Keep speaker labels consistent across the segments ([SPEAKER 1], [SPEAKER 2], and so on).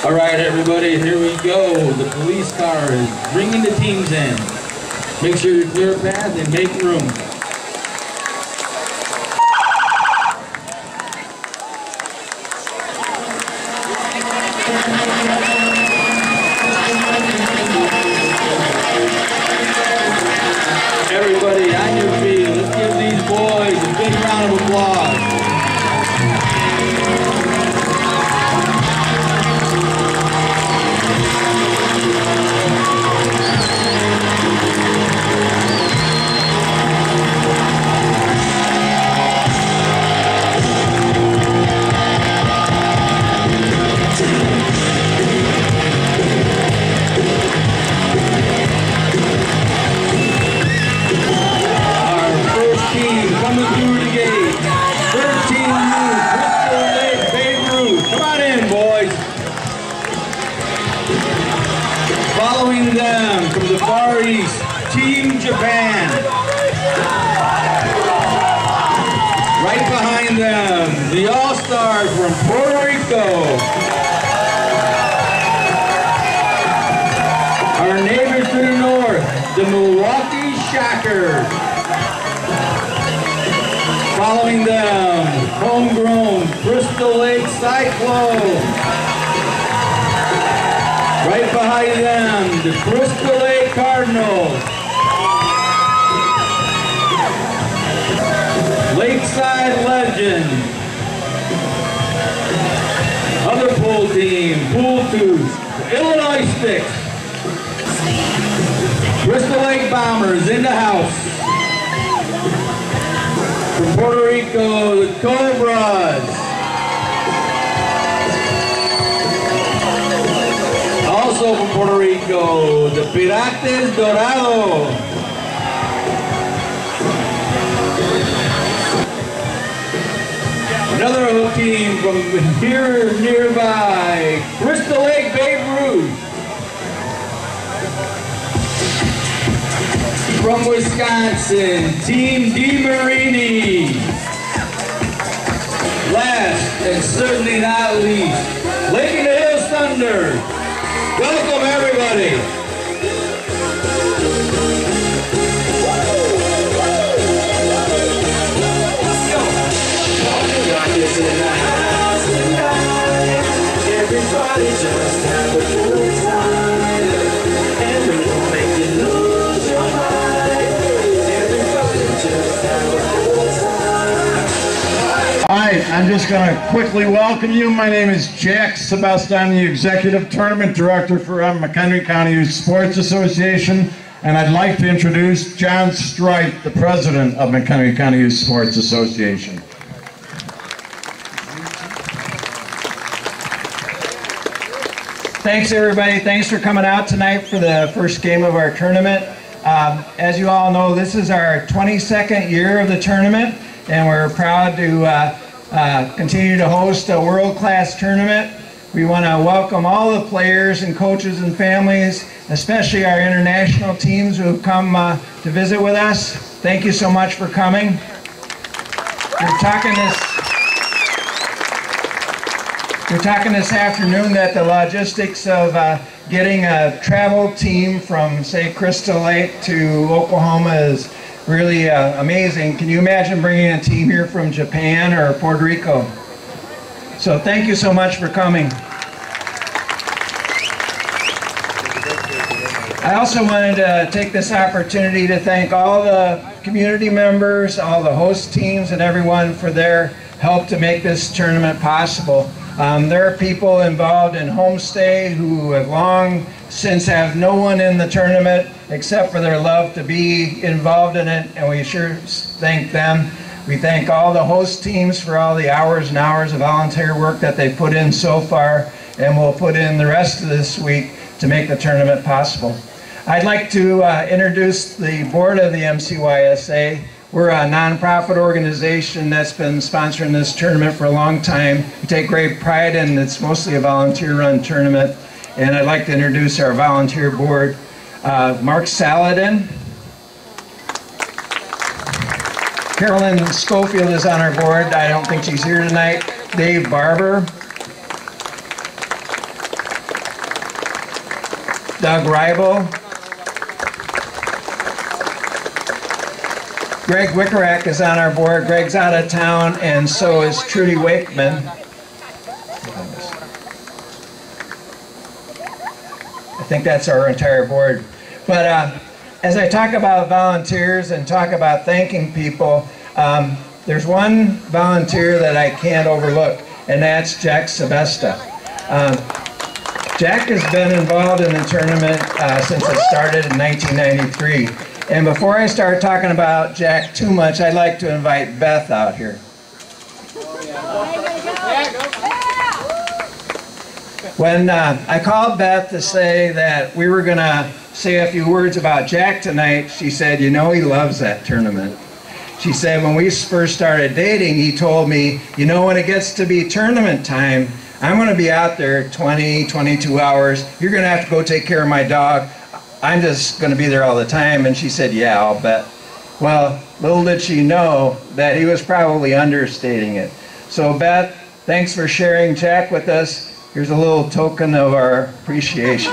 [SPEAKER 1] All right, everybody, here we go. The police car is bringing the teams in. Make sure you clear a path and make room. Everybody on your feet, let's give these boys a big round of applause. Following them from the Far East, Team Japan. Right behind them, the All-Stars from Puerto Rico. Our neighbors to the north, the Milwaukee Shockers. Following them, homegrown Crystal Lake Cyclone. Right behind them, the Crystal Lake Cardinals. Lakeside Legend. Other pool team, Pool 2, Illinois Sticks. Crystal Lake Bombers in the house. From Puerto Rico, the Cobras. Also from Puerto Rico, the Pirates Dorado. Another team from here nearby, Crystal Lake Babe Ruth. From Wisconsin, Team DeMarini. Last and certainly not least, Lake in the Hills Thunder. Welcome, everybody. Let's go. Everybody's in the house tonight. Everybody just have a good time. And we won't make you lose your mind. Everybody just have a good time.
[SPEAKER 2] All right, I'm just going to quickly welcome you. My name is Jack Sebesta. I'm the Executive Tournament Director for McHenry County Youth Sports Association, and I'd like to introduce John Strite, the President of McHenry County Youth Sports Association.
[SPEAKER 3] Thanks, everybody. Thanks for coming out tonight for the first game of our tournament. As you all know, this is our 22nd year of the tournament, and we're proud to continue to host a world-class tournament. We want to welcome all the players and coaches and families, especially our international teams who have come to visit with us. Thank you so much for coming. We're talking this afternoon that the logistics of getting a travel team from, say, Crystal Lake to Oklahoma is really amazing. Can you imagine bringing a team here from Japan or Puerto Rico? So thank you so much for coming. I also wanted to take this opportunity to thank all the community members, all the host teams, and everyone for their help to make this tournament possible. There are people involved in homestay who have long since have no one in the tournament except for their love to be involved in it, and we sure thank them. We thank all the host teams for all the hours and hours of volunteer work that they put in so far, and will put in the rest of this week to make the tournament possible. I'd like to introduce the board of the MCYSA. We're a nonprofit organization that's been sponsoring this tournament for a long time. We take great pride in it's mostly a volunteer-run tournament. And I'd like to introduce our volunteer board. Mark Saladin. Carolyn Schofield is on our board. I don't think she's here tonight. Dave Barber. Doug Ribel. Greg Wickerack is on our board. Greg's out of town, and so is Trudy Wakeman. I think that's our entire board. But as I talk about volunteers and talk about thanking people, there's one volunteer that I can't overlook, and that's Jack Sebesta. Jack has been involved in the tournament since it started in 1993. And before I start talking about Jack too much, I'd like to invite Beth out here. When I called Beth to say that we were going to say a few words about Jack tonight, she said, you know, he loves that tournament. She said when we first started dating, he told me, you know, when it gets to be tournament time, I'm going to be out there 20, 22 hours. You're going to have to go take care of my dog. I'm just going to be there all the time. And she said, yeah, I'll bet. Well, little did she know that he was probably understating it. So Beth, thanks for sharing Jack with us. Here's a little token of our appreciation.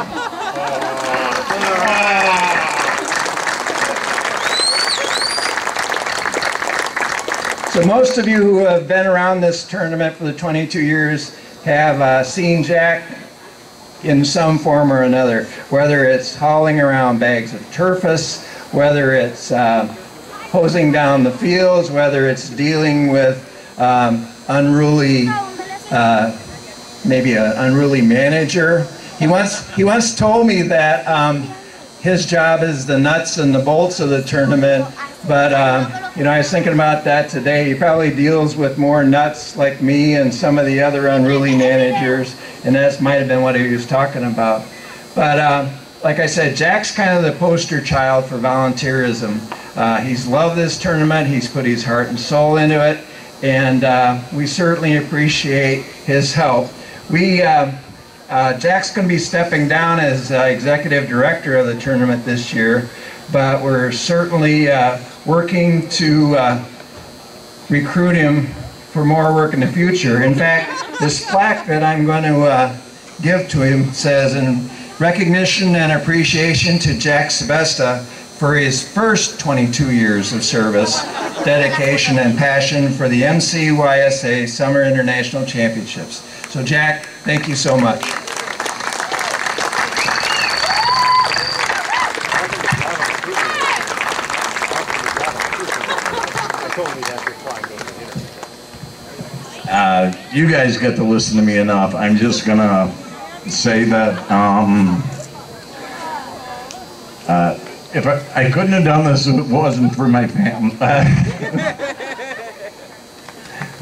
[SPEAKER 3] So most of you who have been around this tournament for the 22 years have seen Jack in some form or another, whether it's hauling around bags of turfus, whether it's hosing down the fields, whether it's dealing with unruly, maybe an unruly manager. He once told me that his job is the nuts and the bolts of the tournament, but you know, I was thinking about that today. He probably deals with more nuts like me and some of the other unruly managers, and that might have been what he was talking about. But like I said, Jack's kind of the poster child for volunteerism. He's loved this tournament. He's put his heart and soul into it, and we certainly appreciate his help. Jack's going to be stepping down as executive director of the tournament this year, but we're certainly working to recruit him for more work in the future. In fact, this plaque that I'm going to give to him says, in recognition and appreciation to Jack Sebesta for his first 22 years of service, dedication, and passion for the MCYSA Summer International Championships. So Jack, thank you so much.
[SPEAKER 2] You guys get to listen to me enough. I'm just gonna say that if I couldn't have done this if it wasn't for my family.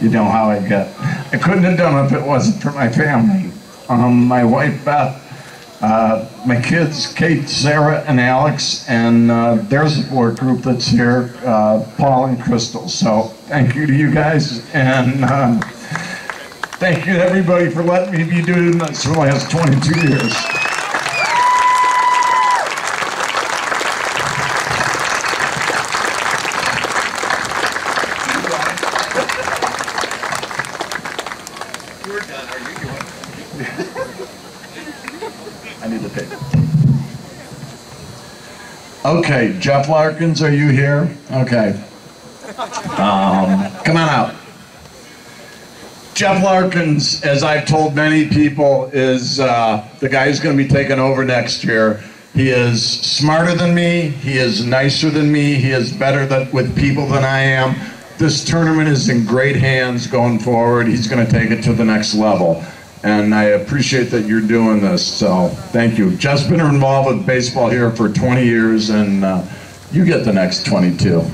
[SPEAKER 2] You know how I get. I couldn't have done it if it wasn't for my family. My wife Beth, my kids Kate, Sarah, and Alex, and their support group that's here, Paul and Crystal. So thank you to you guys, and thank you to everybody for letting me be doing this for the last 22 years.
[SPEAKER 4] You're done, are you?
[SPEAKER 2] I need the paper. Okay, Jeff Larkins, are you here? Okay. Come on out. Jeff Larkins, as I've told many people, is the guy who's going to be taking over next year. He is smarter than me, he is nicer than me, he is better with people than I am. This tournament is in great hands going forward. He's going to take it to the next level. And I appreciate that you're doing this, so thank you. Jeff's been involved with baseball here for 20 years, and you get the next 22.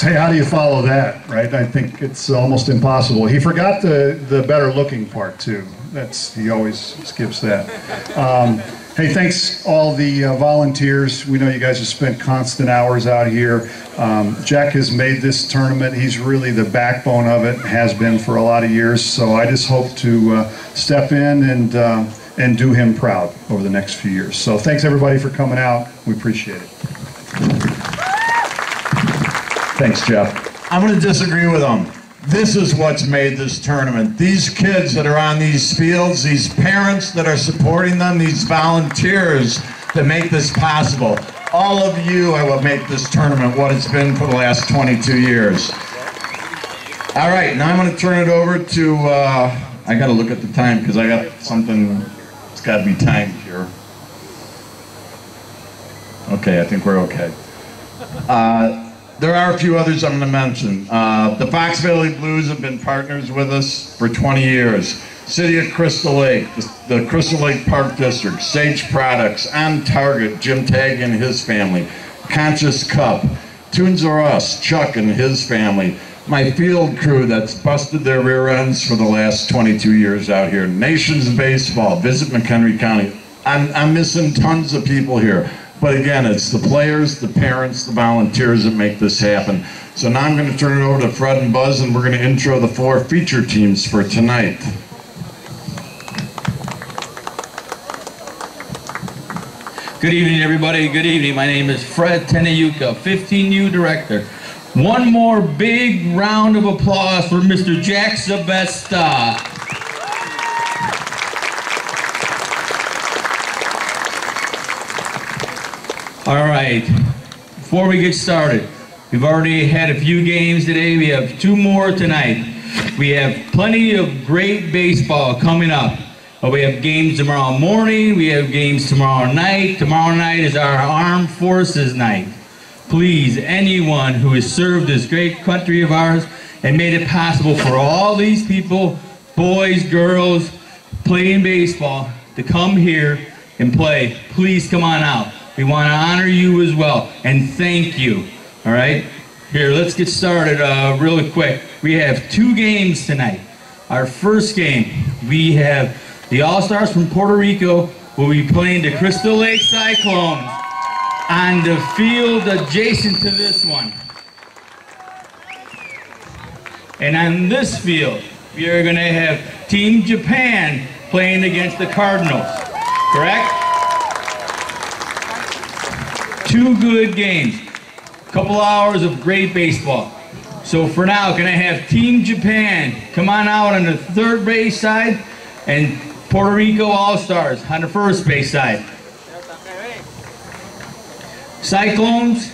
[SPEAKER 5] Hey, how do you follow that, right? I think it's almost impossible. He forgot the better looking part too. He always skips that. Hey, thanks all the volunteers. We know you guys have spent constant hours out here. Jack has made this tournament. He's really the backbone of it, has been for a lot of years. So I just hope to step in and do him proud over the next few years. So thanks everybody for coming out. We appreciate it.
[SPEAKER 2] Thanks, Jeff. I'm going to disagree with him. This is what's made this tournament. These kids that are on these fields, these parents that are supporting them, these volunteers that make this possible. All of you are what make this tournament what it's been for the last 22 years. All right, now I'm going to turn it over to, I got to look at the time because I got something, it's got to be timed here. Okay, I think we're okay. There are a few others I'm going to mention. The Fox Valley Blues have been partners with us for 20 years. City of Crystal Lake, the Crystal Lake Park District, Sage Products, On Target, Jim Tagg and his family, Conscious Cup, Tunes R Us, Chuck and his family, my field crew that's busted their rear ends for the last 22 years out here, Nations Baseball, Visit McHenry County. I'm missing tons of people here. But again, it's the players, the parents, the volunteers that make this happen. So now I'm going to turn it over to Fred and Buzz, and we're going to intro the 4 feature teams for tonight.
[SPEAKER 6] Good evening, everybody. Good evening. My name is Fred Tenayuka, 15U Director. One more big round of applause for Mr. Jack Sebesta. All right, before we get started, we've already had a few games today. We have 2 more tonight. We have plenty of great baseball coming up. We have games tomorrow morning. We have games tomorrow night. Tomorrow night is our Armed Forces night. Please, anyone who has served this great country of ours and made it possible for all these people, boys, girls, playing baseball, to come here and play, please come on out. We want to honor you as well, and thank you. All right? Here, let's get started really quick. We have 2 games tonight. Our first game, we have the All-Stars from Puerto Rico will be playing the Crystal Lake Cyclones on the field adjacent to this one. And on this field, we are going to have Team Japan playing against the Cardinals. Correct? 2 good games, a couple hours of great baseball. So for now, can I have Team Japan come on out on the third base side and Puerto Rico All-Stars on the first base side. Cyclones,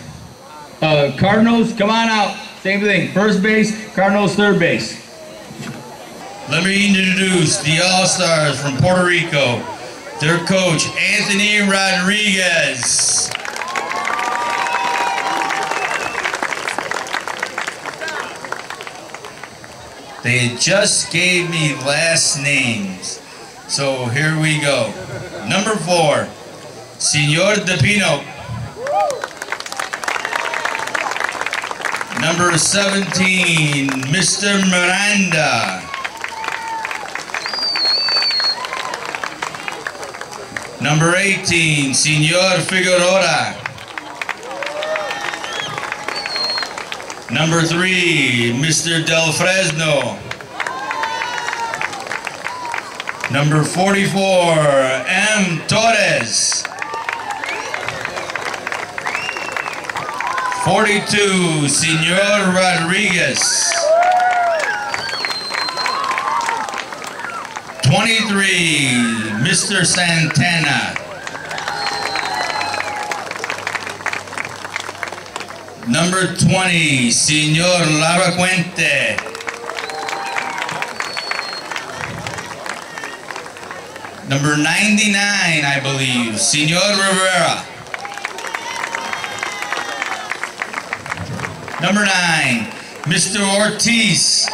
[SPEAKER 6] Cardinals, come on out. Same thing, first base, Cardinals third base.
[SPEAKER 7] Let me introduce the All-Stars from Puerto Rico, their coach, Anthony Rodriguez. They just gave me last names, so here we go. Number 4, Senor De Pino. Number 17, Mr. Miranda. Number 18, Senor Figueroa. Number 3, Mr. Del Fresno. Number 44, M. Torres. 42, Senor Rodriguez. 23, Mr. Santana. Number 20, Senor Laracuente. Number 99, I believe, Senor Rivera. Number 9, Mr. Ortiz.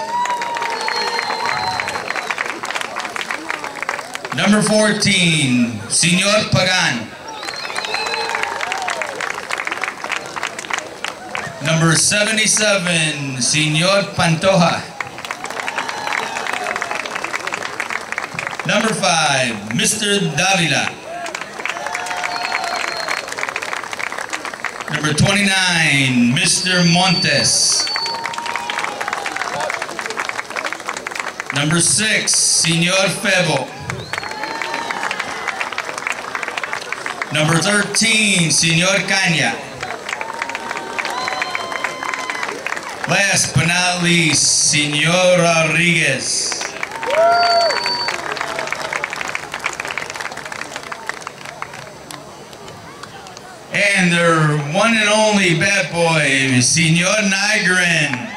[SPEAKER 7] Number 14, Senor Pagan. Number 77, Senor Pantoja. Number 5, Mr. Davila. Number 29, Mr. Montes. Number 6, Senor Febo. Number 13, Senor Caña. Last but not least, Senor Rodriguez. And their one and only bad boy, Senor Nigrin.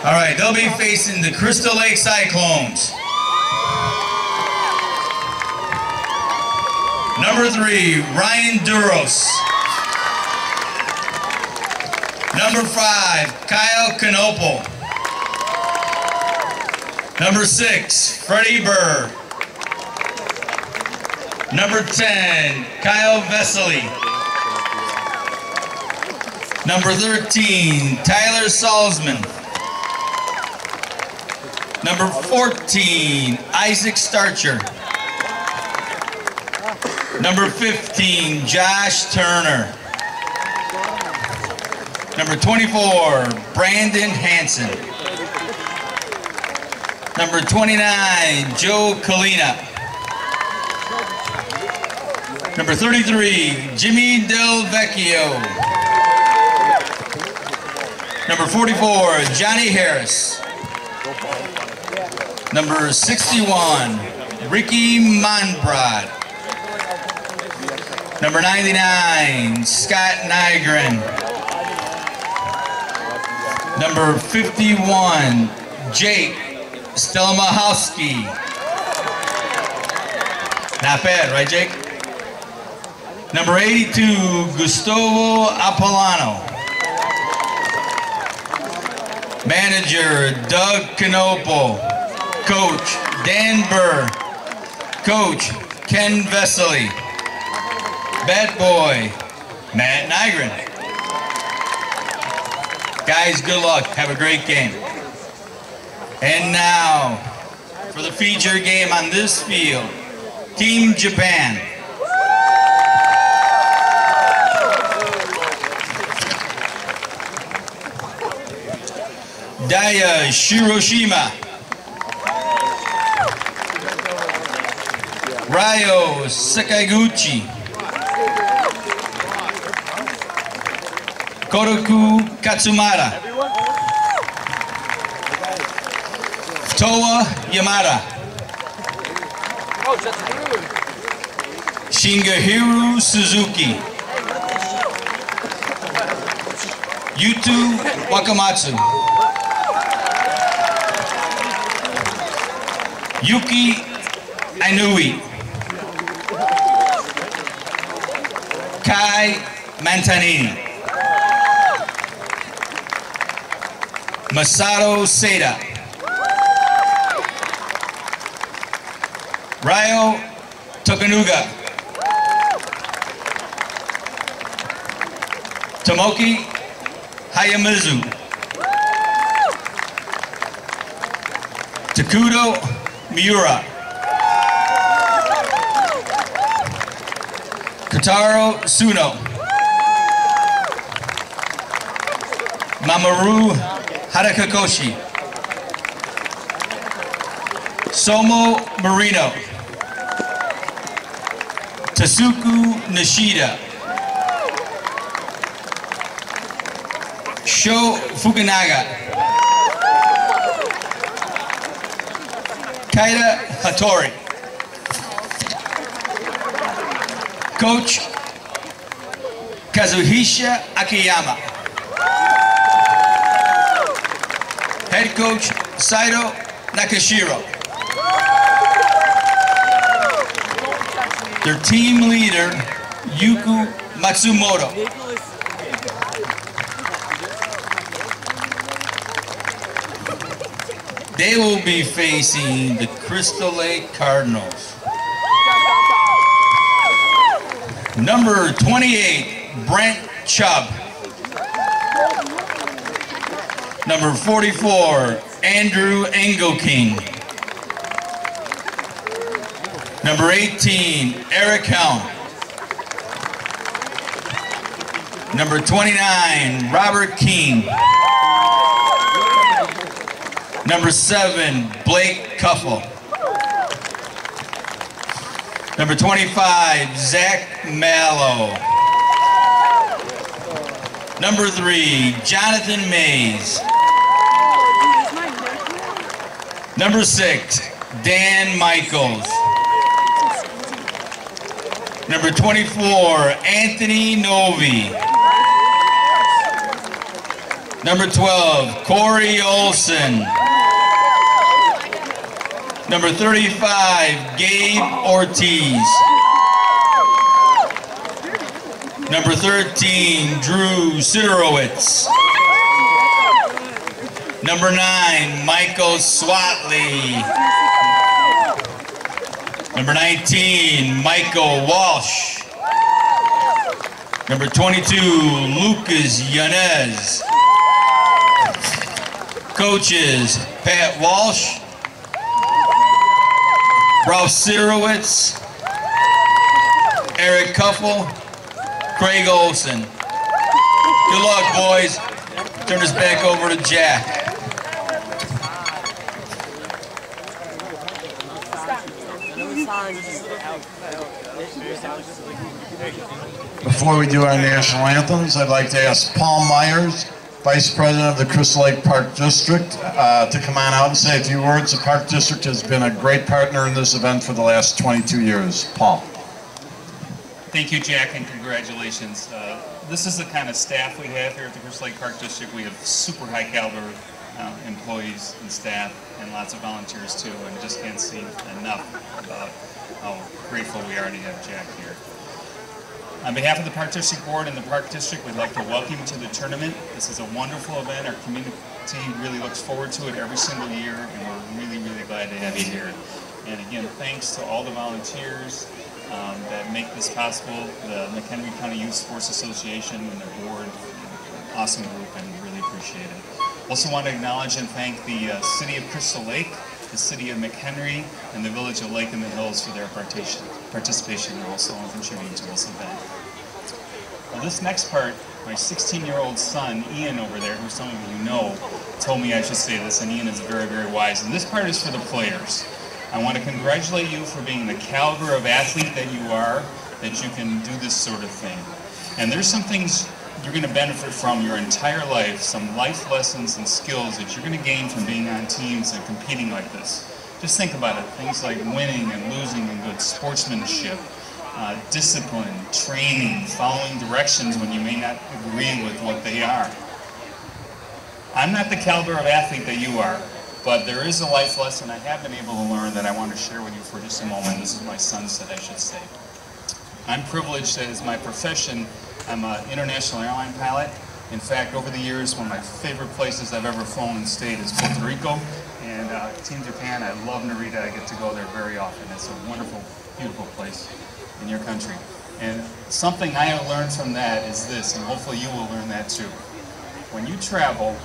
[SPEAKER 7] All right, they'll be facing the Crystal Lake Cyclones. Number 3, Ryan Duros. Number 5, Kyle Knoppel. Number 6, Freddie Burr. Number 10, Kyle Vesely. Number 13, Tyler Salzman. Number 14, Isaac Starcher. Number 15, Josh Turner. Number 24, Brandon Hansen. Number 29, Joe Kalina. Number 33, Jimmy Del Vecchio. Number 44, Johnny Harris. Number 61, Ricky Monbrod. Number 99, Scott Nygren. Number 51, Jake Stelmachowski. Not bad, right, Jake? Number 82, Gustavo Apollano. Manager, Doug Knoppel. Coach, Dan Burr. Coach, Ken Vesely. Bad boy, Matt Nygren. Guys, good luck. Have a great game. And now, for the feature game on this field, Team Japan. Daya Shiroshima. Ryo Sakaguchi. Koroku Katsumara. Toa Yamada. Shingahiru Suzuki. Yutu Wakamatsu. Yuki Ainui. Kai Mantanini. Masato Seda. Ryo Tokunaga. Tomoki Hayamizu. Takudo Miura. Kotaro Suno. Mamoru Harakakoshi. Somo Marino. Tasuku Nishida. Sho Fukunaga. Kaida Hattori. Coach Kazuhisha Akiyama. Head coach Saito Nakashiro. Their team leader Yuku Matsumoto. They will be facing the Crystal Lake Cardinals. Number 28, Brent Chubb. Number 44, Andrew Engelking. Number 18, Eric Helm. Number 29, Robert King. Number 7, Blake Cuffle. Number 25, Zach Mallow. Number 3, Jonathan Mays. Number 6, Dan Michaels. Number 24, Anthony Novi. Number 12, Corey Olson. Number 35, Gabe Ortiz. Number 13, Drew Sidorowitz. Number 9, Michael Swatley. Number 19, Michael Walsh. Number 22, Lucas Yanez. Coaches, Pat Walsh, Ralph Sidorowitz, Eric Kuffel, Craig Olson. Good luck, boys. Turn this back over to Jack.
[SPEAKER 2] Before we do our national anthems, I'd like to ask Paul Myers, Vice President of the Crystal Lake Park District, to come on out and say a few words. The Park District has been a great partner in this event for the last 22 years. Paul.
[SPEAKER 8] Thank you, Jack, and congratulations. This is the kind of staff we have here at the Crystal Lake Park District. We have super high caliber employees and staff and lots of volunteers too, and just can't say enough about how grateful we are to have Jack here. On behalf of the Park District Board and the Park District, we'd like to welcome you to the tournament. This is a wonderful event. Our community really looks forward to it every single year, and we're really, really glad to have you here. And again, thanks to all the volunteers that make this possible, the McHenry County Youth Sports Association and their board, awesome group, and really appreciate it. Also want to acknowledge and thank the City of Crystal Lake, the City of McHenry, and the Village of Lake in the Hills for their participation and also in contributing to this event. Well, this next part, my 16-year-old son, Ian over there, who some of you know, told me I should say this, and Ian is very, very wise. And this part is for the players. I want to congratulate you for being the caliber of athlete that you are, that you can do this sort of thing. And there's some things you're going to benefit from your entire life, some life lessons and skills that you're going to gain from being on teams and competing like this. Just think about it, things like winning and losing and good sportsmanship, discipline, training, following directions when you may not agree with what they are. I'm not the caliber of athlete that you are, but there is a life lesson I have been able to learn that I want to share with you for just a moment. This is my son said I should say. I'm privileged that as my profession, I'm an international airline pilot. In fact, over the years, one of my favorite places I've ever flown and stayed is Puerto Rico. And Team Japan, I love Narita. I get to go there very often. It's a wonderful, beautiful place in your country. And something I have learned from that is this, and hopefully you will learn that too. When you travel,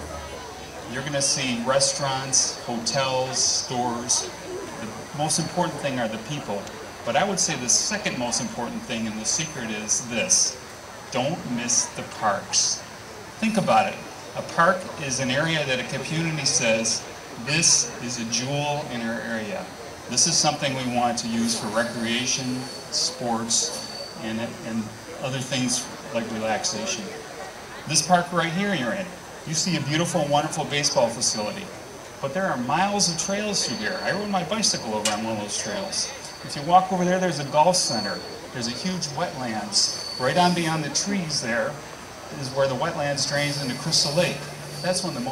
[SPEAKER 8] you're going to see restaurants, hotels, stores. The most important thing are the people. But I would say the second most important thing, and the secret is this: don't miss the parks. Think about it. A park is an area that a community says, this is a jewel in our area. This is something we want to use for recreation, sports, and other things like relaxation. This park right here you're in, you see a beautiful, wonderful baseball facility. But there are miles of trails through here. I rode my bicycle over on one of those trails. If you walk over there, there's a golf center. There's a huge wetlands. Right on beyond the trees there is where the wetlands drains into Crystal Lake. That's one of the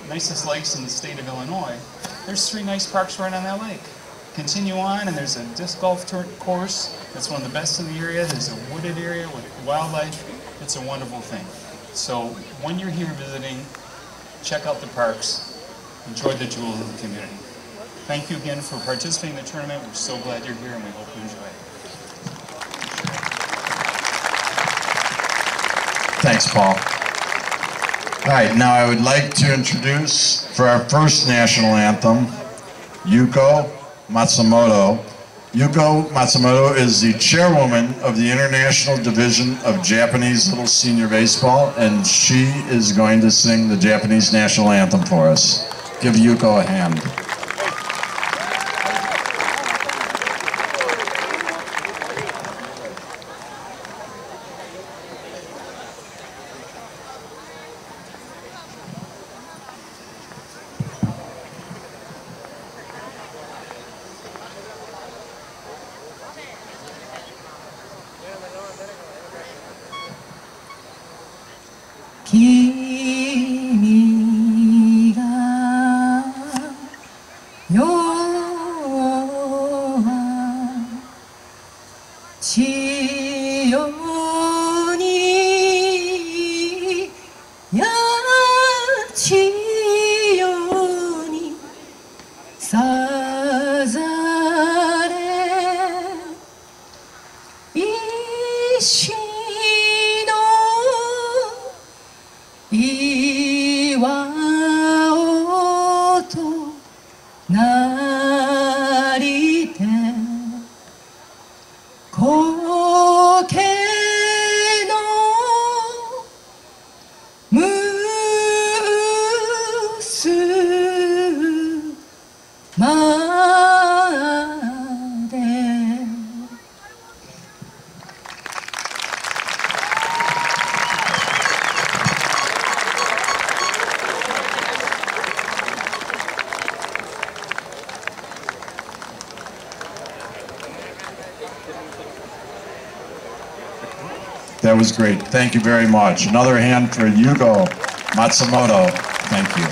[SPEAKER 8] nicest lakes in the state of Illinois. There's 3 nice parks right on that lake. Continue on, and there's a disc golf course. That's one of the best in the area. There's a wooded area with wildlife. It's a wonderful thing. So when you're here visiting, check out the parks. Enjoy the jewels of the community. Thank you again for participating in the tournament. We're so glad you're here, and we hope you enjoy it.
[SPEAKER 2] Thanks, Paul. All right, now I would like to introduce, for our first national anthem, Yuko Matsumoto. Yuko Matsumoto is the chairwoman of the International Division of Japanese Little Senior Baseball, and she is going to sing the Japanese national anthem for us. Give Yuko a hand.
[SPEAKER 9] ようにやちようにさざれ石の岩をとなりて苔のむすまで
[SPEAKER 2] That was great. Thank you very much. Another hand for Yugo Matsumoto. Thank you.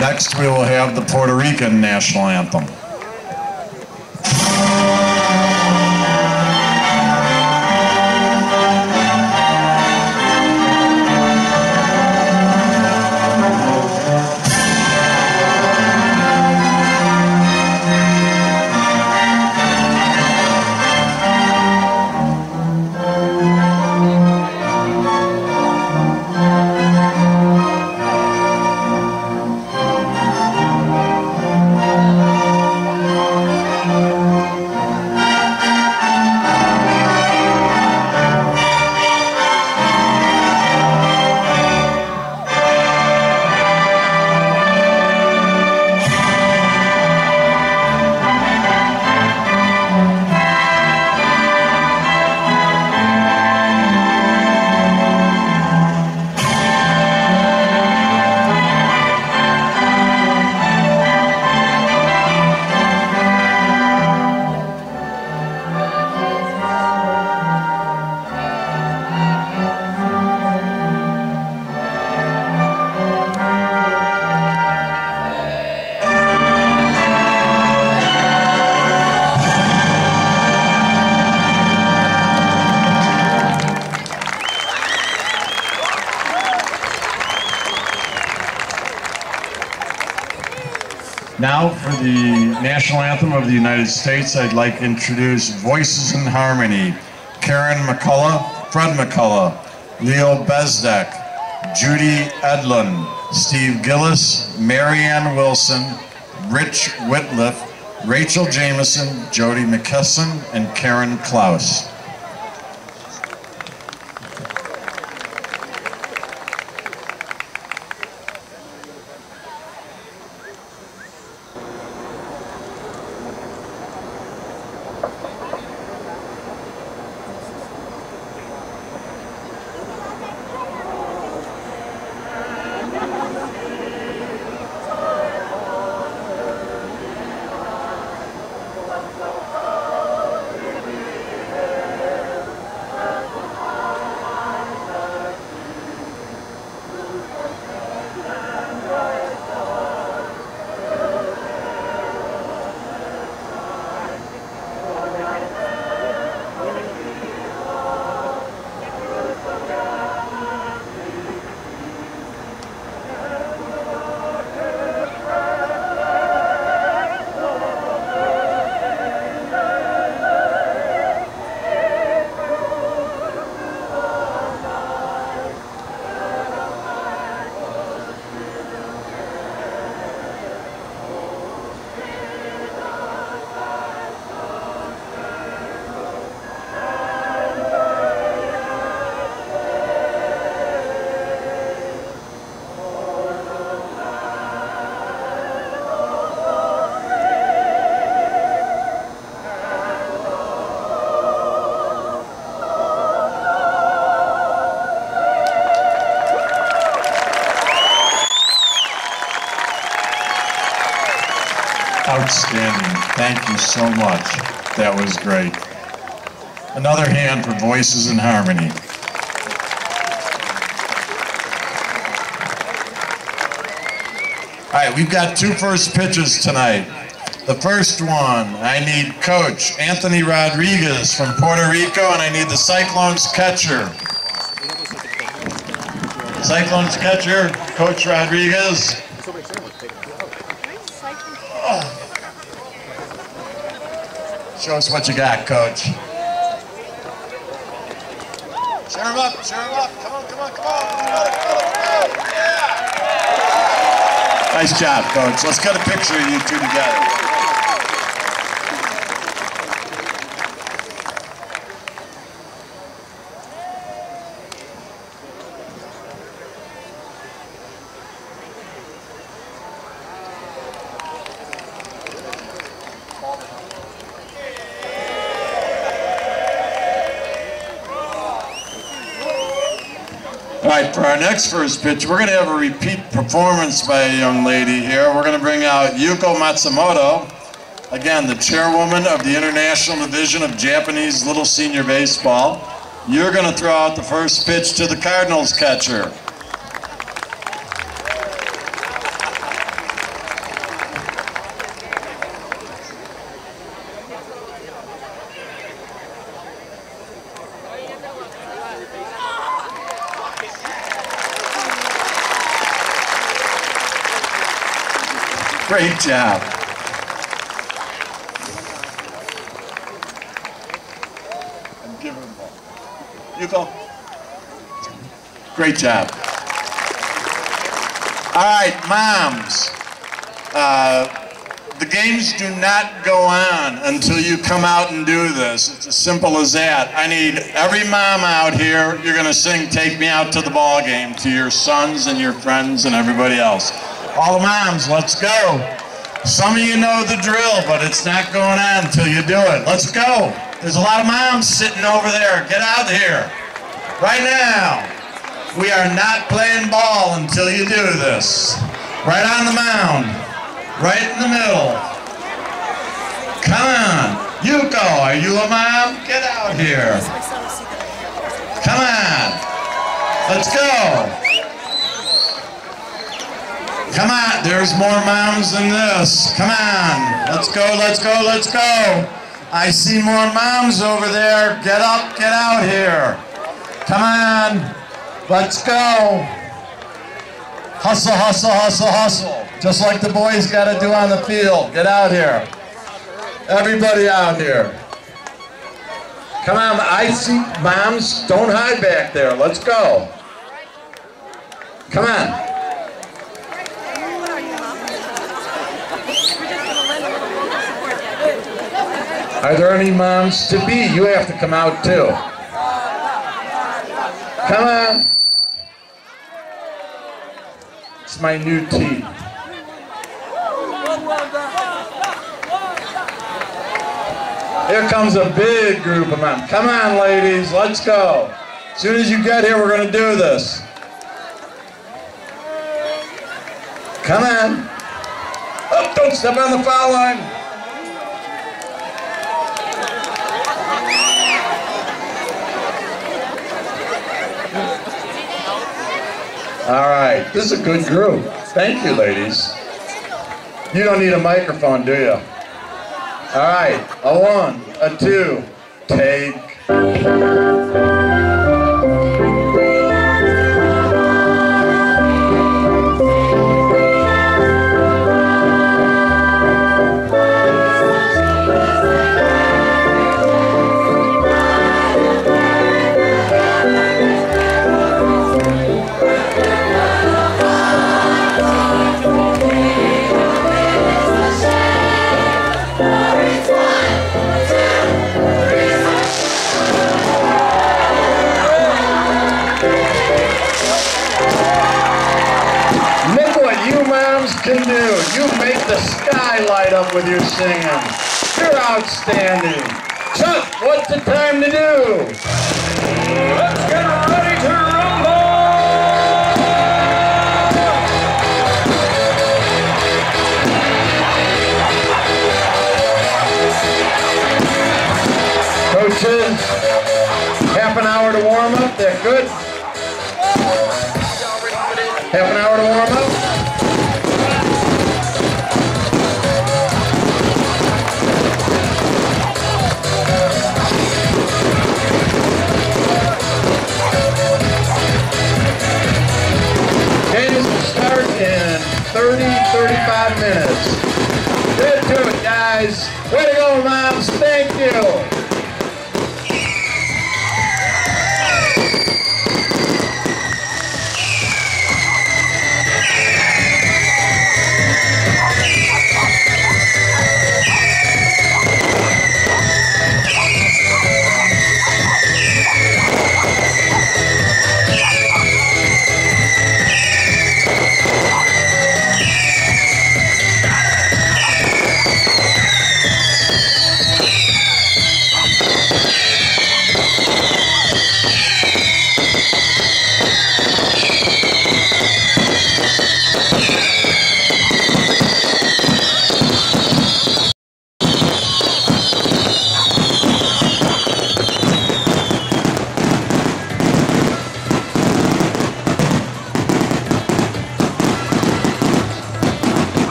[SPEAKER 2] Next, we will have the Puerto Rican national anthem. Now for the national anthem of the United States, I'd like to introduce Voices in Harmony. Karen McCullough, Fred McCullough, Leo Bezdek, Judy Edlin, Steve Gillis, Marianne Wilson, Rich Whitliff, Rachel Jameson, Jody McKesson, and Karen Klaus. Outstanding. Thank you so much. That was great. Another hand for Voices in Harmony. All right, we've got two first pitches tonight. The first one, I need Coach Anthony Rodriguez from Puerto Rico, and I need the Cyclones catcher. Cyclones catcher, Coach Rodriguez. Oh. Show us what you got, Coach. Cheer him up, cheer him up. Come on, come on, come on. Yeah. Nice job, Coach. Let's get a picture of you two together. All right, for our next first pitch, we're going to have a repeat performance by a young lady here. We're going to bring out Yuko Matsumoto, again, the chairwoman of the International Division of Japanese Little Senior Baseball. You're going to throw out the first pitch to the Cardinals catcher. Great job. And give her the ball. Yuko. Great job. All right, moms. The games do not go on until you come out and do this. It's as simple as that. I need every mom out here. You're going to sing "Take Me Out to the Ball Game" to your sons and your friends and everybody else. All the moms, let's go. Some of you know the drill, but it's not going on until you do it. Let's go. There's a lot of moms sitting over there. Get out here. Right now. We are not playing ball until you do this. Right on the mound. Right in the middle. Come on. Yuko, are you a mom? Get out here. Come on. Let's go. Come on, there's more moms than this. Come on, let's go, let's go, let's go. I see more moms over there. Get up, get out here. Come on, let's go. Hustle, hustle, hustle, hustle. Just like the boys got to do on the field. Get out here. Everybody out here. Come on, I see moms. Don't hide back there. Let's go. Come on. Are there any moms to be? You have to come out too. Come on. It's my new team. Here comes a big group of moms. Come on, ladies, let's go. As soon as you get here, we're going to do this. Come on. Oh, don't step on the foul line. All right, this is a good group. Thank you, ladies. You don't need a microphone, do you? All right, a 1, a 2, take. Can do. You make the sky light up with your singing. You're outstanding. Chuck, what's the time to do? Let's get ready to rumble! Coaches, half an hour to warm up. They're good. Half an hour to warm up.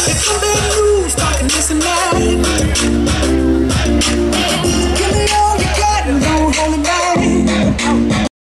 [SPEAKER 1] It's some bad news, talking this and that.